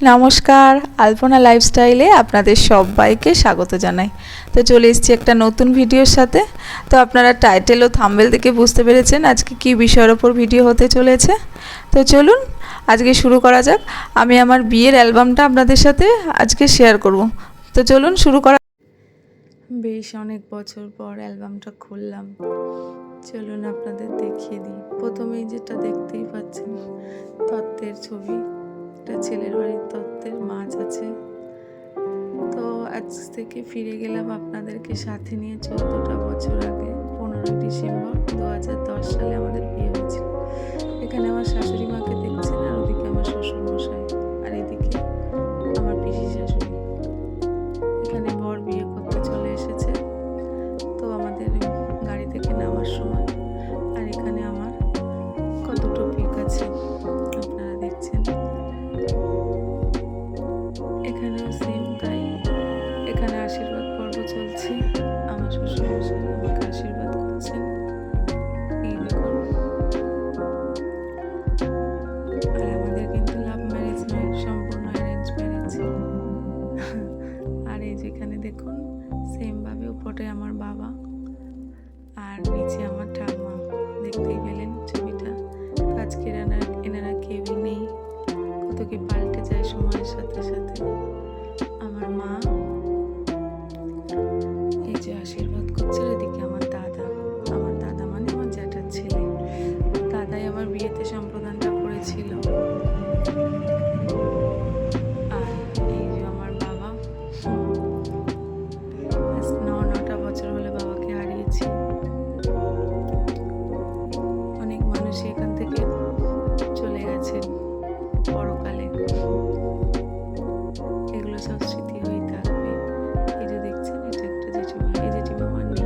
নমস্কার, আলপনা লাইফস্টাইলে আপনাদের সবাইকে স্বাগত জানাই। তো চলে এসেছি একটা নতুন ভিডিওর সাথে। তো আপনারা টাইটেল ও থাম্বনেল দেখে বুঝতে পেরেছেন আজকে কী বিষয়ের ওপর ভিডিও হতে চলেছে। তো চলুন আজকে শুরু করা যাক। আমি আমার বিয়ের অ্যালবামটা আপনাদের সাথে আজকে শেয়ার করব। তো চলুন শুরু করা। বেশ অনেক বছর পর অ্যালবামটা খুললাম, চলুন আপনাদের দেখিয়ে দিই। প্রথমেই যেটা দেখতেই পাচ্ছেন তত্ত্বের ছবি, একটা ছেলের বাড়ির তত্ত্বের মাছ আছে। তো আজ থেকে ফিরে গেলাম আপনাদেরকে সাথে নিয়ে 14টা বছর আগে। 15ই ডিসেম্বর 2010 সালে আমাদের বিয়ে হয়েছিল। এখানে আমার শাশুড়ি মাকে দেখছেন, আর ওদিকে আমার শ্বশুর মশাই, আর এদিকে আমার পিসি শাশুড়ি। এখানে বর বিয়ে করতে চলে এসেছে। তো আমাদের গাড়ি থেকে নামার সময়, আর এখানে আমার কত টপিক আছে আপনারা দেখছেন। এখানেও সেম তাই। এখানে আশীর্বাদ পর্ব চলছে। আমার শ্বশুর মশাই আমাকে আশীর্বাদ করছেন। এই দেখুন। আর আমাদের কিন্তু লাভ ম্যারেজ নয়, সম্পূর্ণ অ্যারেঞ্জ ম্যারেজ। আর এই যেখানে দেখুন সেম ভাবে উপরে আমার বাবা আর নিচে আমার ঠাম্মা, দেখতেই পেলেন ছবিটা। আজকে এনারা কেউই নেই, কত কি পাল্টে যায় সময়ের সাথে সাথে। আমার মা এই যে আশীর্বাদ করছে, এদিকে আমার দাদা মানে আমার জ্যাঠার ছেলে। দাদাই আমার বিয়েতে সম্প্রদানটা করেছিল। আর এই যে আমার বাবা, 9টা বছর হলে বাবাকে হারিয়েছি। অনেক মানুষ এখান থেকে চলে গেছেন পরকালে, এগুলো সব স্মৃতি হয়ে থাকবে। এই যে দেখছেন, এটা একটা জেঠিমা, এই জেঠিমা আমার নেই।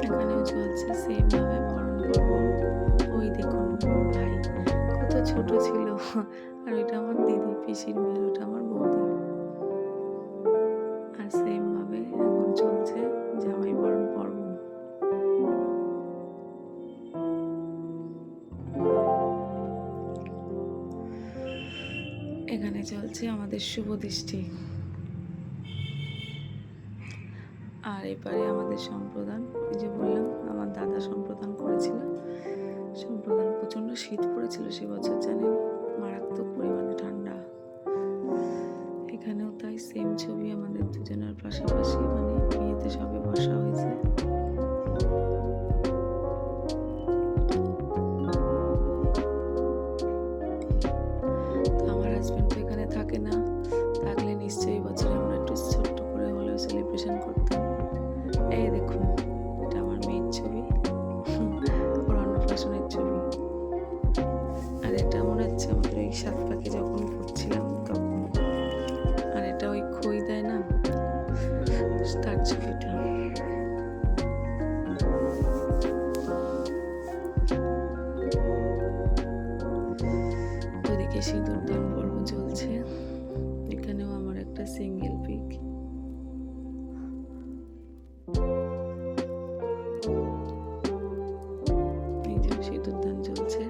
এখানেও চলছে সেম ভাবে বরণ পর্ব। ওই দেখুন আমার ভাই কত ছোট ছিল, আর ওইটা আমার দিদি, পিসির মেয়ে, ওটা আমার বৌদি। আর সেম ভাবে এখন চলছে জামাই বরণ পর্ব। এখানে চলছে আমাদের শুভ দৃষ্টি। আর এপারে আমাদের সম্প্রদান। এই যে বললাম আমার দাদা সম্প্রদান করেছিল। সম্প্রদান প্রচণ্ড শীত পড়েছিল সে বছর, জানেন, মারাত্মক পরিমাণে ঠান্ডা। এখানেও তাই সেম ছবি আমাদের দুজনের পাশাপাশি, মানে বিয়েতে সবে বসা হয়েছে। আমার হাজবেন্ড তো এখানে থাকে না, থাকলে নিশ্চয়ই বছরে আমরা একটু ছোট্ট করে হলেও সেলিব্রেশন করতাম। এই দেখুন, এটা আমার মেয়ের ছবি, ওর অন্নপ্রাশনের ছবি। আর এটা মনে হচ্ছে আমাদের ওই 7 পাখি যখন ঘুরছিলাম তখন। আর এটা ওই খই দেয় না, তার ছবিটা। ওদিকে সিঁদুর দান পর্ব চলছে। এখানেও আমার একটা সিঙ্গেল পিক। এই যে সিঁদুর দান চলছে,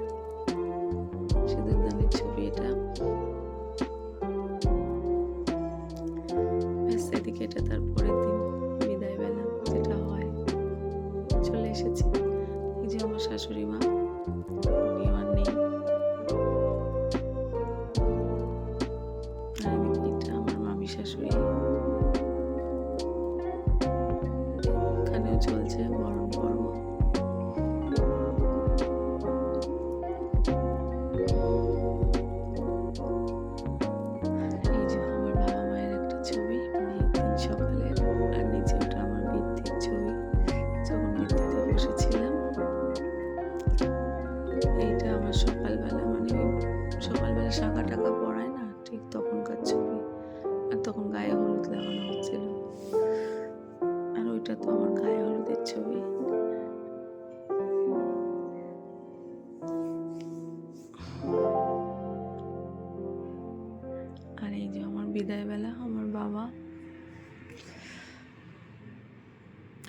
সিঁদুর দানের ছবি এটা। ব্যাস, এদিকে এটা তার পরের দিন বিদায় বেলা যেটা হয়, চলে এসেছি। এই যে আমার শাশুড়ি মা, উনি আর নেই। আর এদিকে এটা আমার মামি শাশুড়ি। এখানেও চলছে বরণ পর্ব। এই যে আমার বাবা মায়ের একটা ছবি বিয়ের দিন সকালে, আর নিচে ওটা আমার ভিত্তির ছবি যখন ভিত্তিতে বসেছিলাম। এইটা আমার সকালবেলা, মানে সকালবেলা শাঁখা টাকা পড়ায় না, ঠিক তখনকার ছবি। আর তখন গায়ে হলুদ লাগানো হচ্ছিল। আর ওইটা তো আমার গায়ে হলুদের ছবি। আর এই যে আমার বিদায় বেলা, আমার বাবা।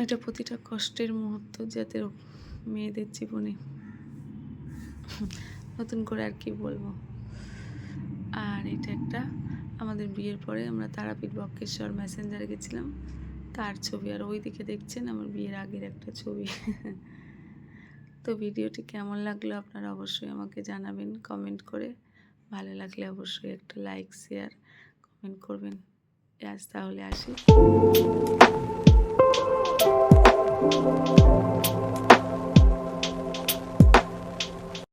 এটা প্রতিটা কষ্টের মুহূর্ত যাতে মেয়েদের জীবনে নতুন করে আর কি বলবো। আর এটা একটা আমাদের বিয়ের পরে আমরা তারাপীঠ বক্রেশ্বর মেসেঞ্জারে গেছিলাম, তার ছবি। আর ওই দিকে দেখছেন আমার বিয়ের আগের একটা ছবি। তো ভিডিওটি কেমন লাগলো আপনারা অবশ্যই আমাকে জানাবেন কমেন্ট করে। ভালো লাগলে অবশ্যই একটা লাইক শেয়ার কমেন্ট করবেন। আজ তাহলে আসি।